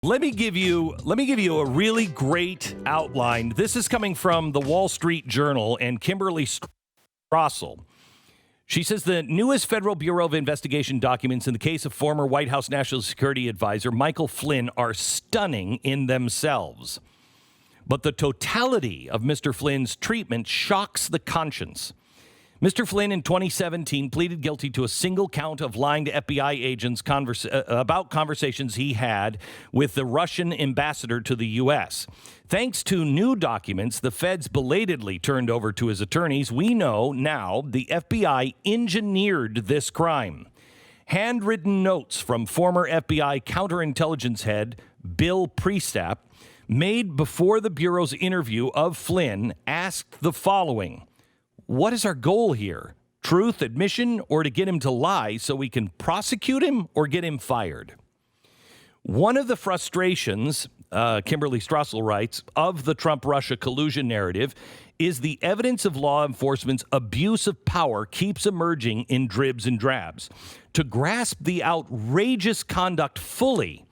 Let me give you a really great outline. This is coming from the Wall Street Journal and Kimberly Strassel. She says the newest Federal Bureau of Investigation documents in the case of former White House National Security Advisor Michael Flynn are stunning in themselves. But the totality of Mr. Flynn's treatment shocks the conscience. Mr. Flynn in 2017 pleaded guilty to a single count of lying to FBI agents about conversations he had with the Russian ambassador to the U.S. Thanks to new documents the feds belatedly turned over to his attorneys, we know now the FBI engineered this crime. Handwritten notes from former FBI counterintelligence head Bill Priestap, made before the Bureau's interview of Flynn, asked the following: what is our goal here? Truth, admission, or to get him to lie so we can prosecute him or get him fired? One of the frustrations, Kimberly Strassel writes, of the Trump-Russia collusion narrative is the evidence of law enforcement's abuse of power keeps emerging in dribs and drabs. To grasp the outrageous conduct fully,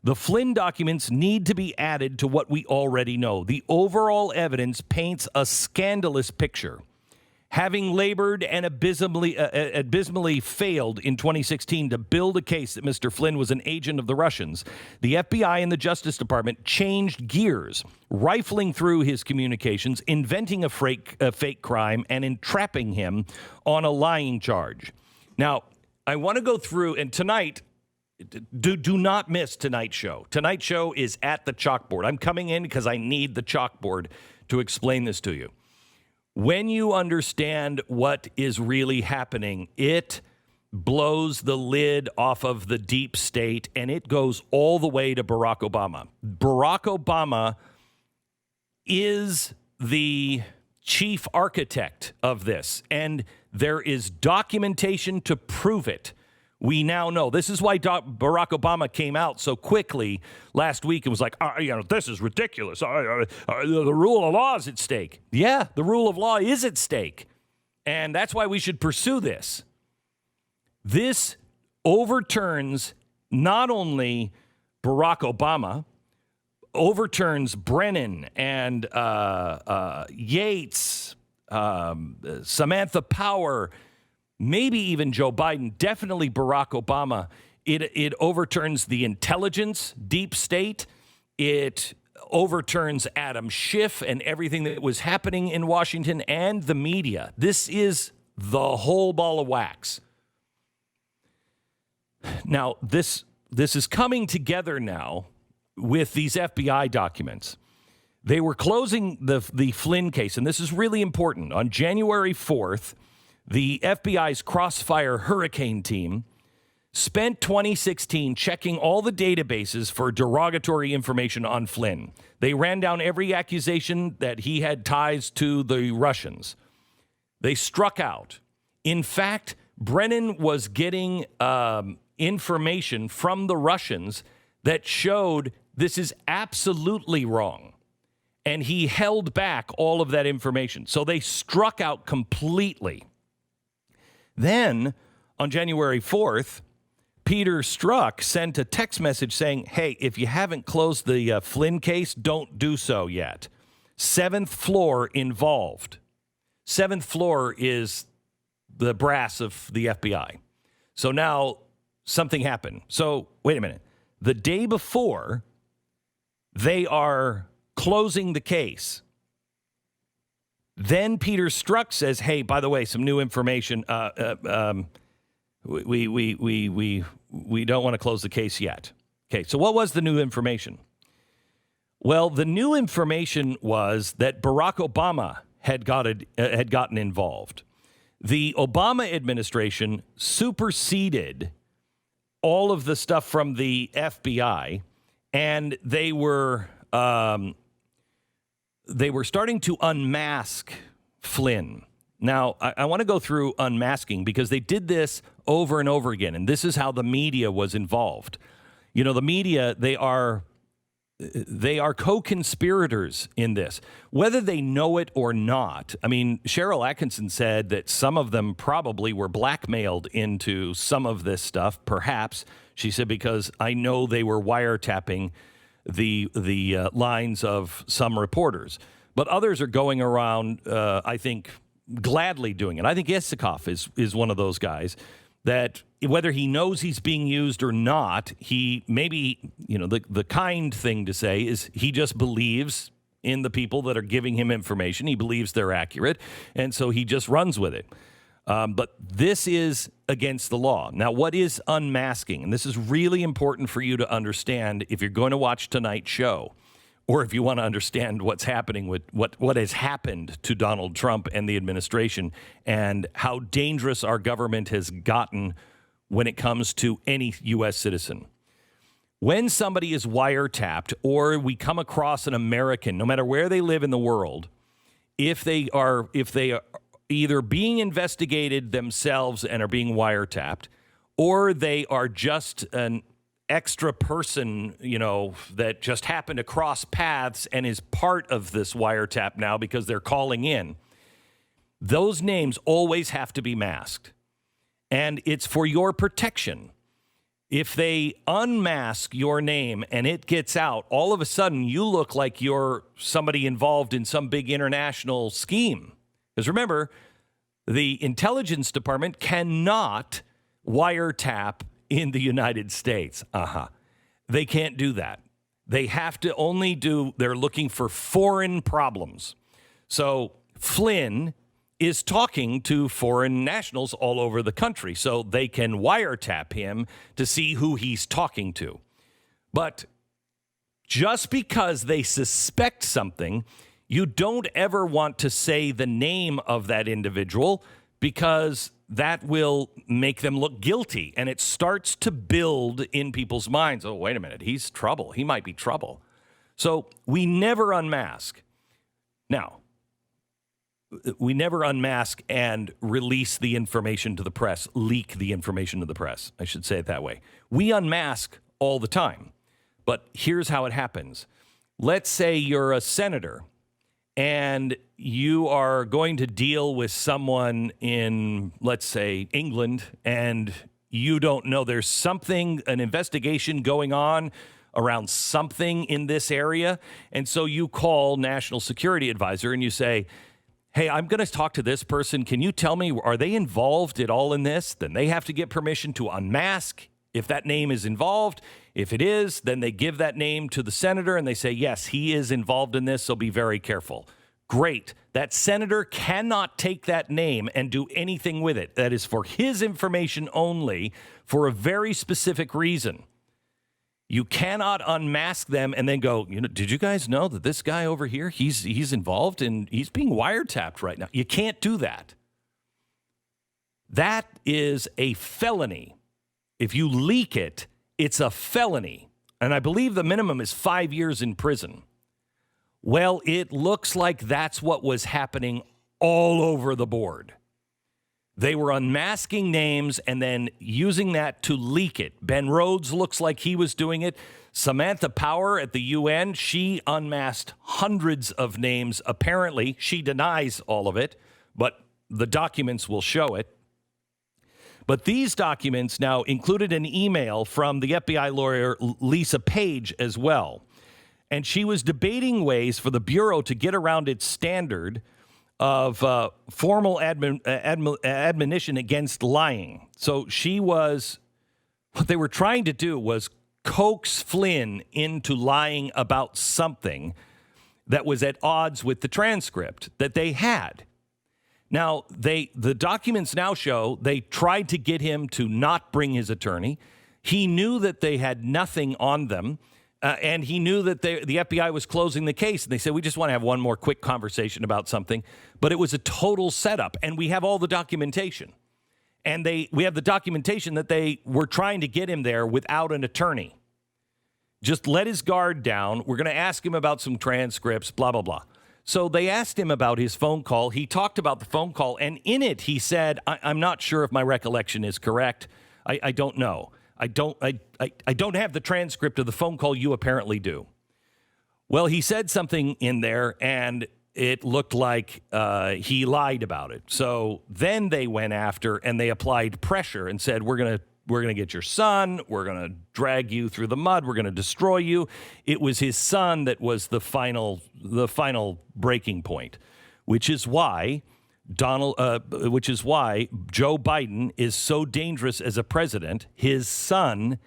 the Flynn documents need to be added to what we already know. The overall evidence paints a scandalous picture. Having labored and abysmally failed in 2016 to build a case that Mr. Flynn was an agent of the Russians, the FBI and the Justice Department changed gears, rifling through his communications, inventing a fake crime, and entrapping him on a lying charge. Now, I want to go through, and tonight, do not miss tonight's show. Tonight's show is at the chalkboard. I'm coming in because I need the chalkboard to explain this to you. When you understand what is really happening, it blows the lid off of the deep state, and it goes all the way to Barack Obama. Barack Obama is the chief architect of this, and there is documentation to prove it. We now know. This is why Barack Obama came out so quickly last week and was like, this is ridiculous. The rule of law is at stake. Yeah, the rule of law is at stake. And that's why we should pursue this. This overturns not only Barack Obama, overturns Brennan and Yates, Samantha Power, maybe even Joe Biden, definitely Barack Obama. It overturns the intelligence deep state. It overturns Adam Schiff and everything that was happening in Washington and the media. This is the whole ball of wax. Now, this is coming together now with these FBI documents. They were closing the Flynn case, and this is really important. On January 4th, the FBI's Crossfire Hurricane team spent 2016 checking all the databases for derogatory information on Flynn. They ran down every accusation that he had ties to the Russians. They struck out. In fact, Brennan was getting information from the Russians that showed this is absolutely wrong. And he held back all of that information. So they struck out completely. Then, on January 4th, Peter Strzok sent a text message saying, hey, if you haven't closed the Flynn case, don't do so yet. Seventh floor involved. Seventh floor is the brass of the FBI. So now something happened. So, wait a minute. The day before, they are closing the case. Then Peter Strzok says, hey, by the way, some new information. We don't want to close the case yet. Okay, so what was the new information? Well, the new information was that Barack Obama had gotten involved. The Obama administration superseded all of the stuff from the FBI, and they were starting to unmask Flynn. Now, I want to go through unmasking because they did this over and over again, and this is how the media was involved. You know, the media, they are co-conspirators in this, whether they know it or not. I mean, Cheryl Atkinson said that some of them probably were blackmailed into some of this stuff, perhaps. She said, because I know they were wiretapping the lines of some reporters. But others are going around, I think, gladly doing it. I think Isikoff is one of those guys that whether he knows he's being used or not, he maybe, the kind thing to say is he just believes in the people that are giving him information. He believes they're accurate, and so he just runs with it. But this is against the law. Now, what is unmasking? And this is really important for you to understand if you're going to watch tonight's show, or if you want to understand what's happening with what has happened to Donald Trump and the administration and how dangerous our government has gotten when it comes to any U.S. citizen. When somebody is wiretapped or we come across an American, no matter where they live in the world, if they are either being investigated themselves and are being wiretapped, or they are just an extra person, that just happened to cross paths and is part of this wiretap now because they're calling in, those names always have to be masked. And it's for your protection. If they unmask your name and it gets out, all of a sudden you look like you're somebody involved in some big international scheme. Because remember, the intelligence department cannot wiretap in the United States. They can't do that. They have to only they're looking for foreign problems. So Flynn is talking to foreign nationals all over the country, so they can wiretap him to see who he's talking to. But just because they suspect something, you don't ever want to say the name of that individual because that will make them look guilty. And it starts to build in people's minds. Oh, wait a minute. He's trouble. He might be trouble. So we never unmask. Now, we never unmask and release the information to the press, leak the information to the press. I should say it that way. We unmask all the time. But here's how it happens. Let's say you're a senator and you are going to deal with someone in, let's say, England, and you don't know there's an investigation going on around something in this area. And so you call National Security Advisor and you say, hey, I'm going to talk to this person. Can you tell me, are they involved at all in this? Then they have to get permission to unmask if that name is involved. If it is, then they give that name to the senator and they say, yes, he is involved in this, so be very careful. Great. That senator cannot take that name and do anything with it. That is for his information only for a very specific reason. You cannot unmask them and then go, did you guys know that this guy over here, he's involved and he's being wiretapped right now? You can't do that. That is a felony. If you leak it, it's a felony. And I believe the minimum is 5 years in prison. Well, it looks like that's what was happening all over the board. They were unmasking names and then using that to leak it. Ben Rhodes looks like he was doing it. Samantha Power at the UN, she unmasked hundreds of names. Apparently, she denies all of it, but the documents will show it. But these documents now included an email from the FBI lawyer Lisa Page as well. And she was debating ways for the Bureau to get around its standard of formal admonition against lying. So what they were trying to do was coax Flynn into lying about something that was at odds with the transcript that they had. Now, the documents now show they tried to get him to not bring his attorney. He knew that they had nothing on them. And he knew that the FBI was closing the case. And they said, we just want to have one more quick conversation about something. But it was a total setup. And we have all the documentation. And we have the documentation that they were trying to get him there without an attorney. Just let his guard down. We're going to ask him about some transcripts, blah, blah, blah. So they asked him about his phone call. He talked about the phone call. And in it, he said, I'm not sure if my recollection is correct. I don't know. I don't have the transcript of the phone call. You apparently do. Well, he said something in there, and it looked like he lied about it. So then they went after, and they applied pressure and said, we're going to get your son. We're going to drag you through the mud. We're going to destroy you. It was his son that was the final breaking point, which is why Joe Biden is so dangerous as a president. His son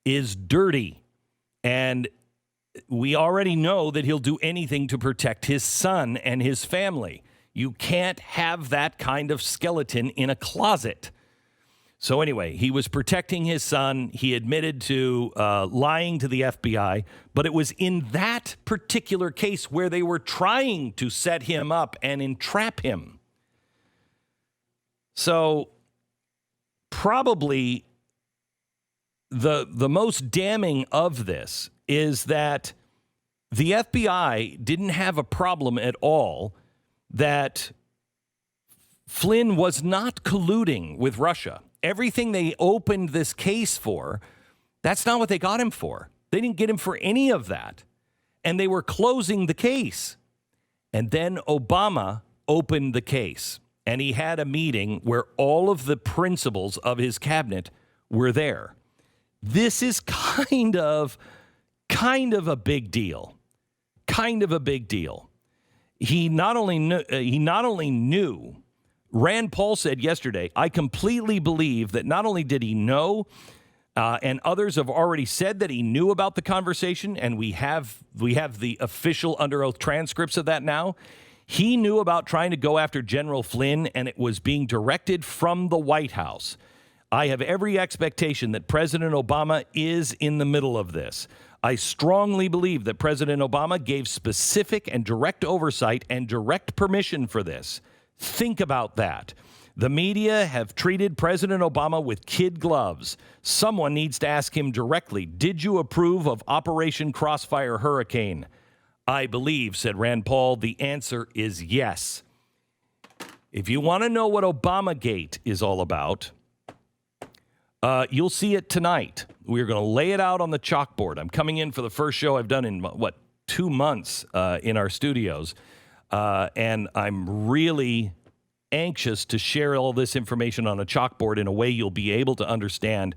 is dirty, and we already know that he'll do anything to protect his son and his family. You can't have that kind of skeleton in a closet. So anyway, he was protecting his son. He admitted to lying to the FBI, but it was in that particular case where they were trying to set him up and entrap him. So probably the most damning of this is that the FBI didn't have a problem at all that Flynn was not colluding with Russia. Everything they opened this case for, that's not what they got him for. They didn't get him for any of that. And they were closing the case. And then Obama opened the case. And he had a meeting where all of the principals of his cabinet were there. This is kind of a big deal. Kind of a big deal. He not only knew, Rand Paul said yesterday, I completely believe that not only did he know, and others have already said that he knew about the conversation, and we have the official under oath transcripts of that now. He knew about trying to go after General Flynn, and it was being directed from the White House. I have every expectation that President Obama is in the middle of this. I strongly believe that President Obama gave specific and direct oversight and direct permission for this. Think about that. The media have treated President Obama with kid gloves. Someone needs to ask him directly, did you approve of Operation Crossfire Hurricane? I believe, said Rand Paul, the answer is yes. If you want to know what Obamagate is all about, you'll see it tonight. We're going to lay it out on the chalkboard. I'm coming in for the first show I've done in, 2 months in our studios. And I'm really anxious to share all this information on a chalkboard in a way you'll be able to understand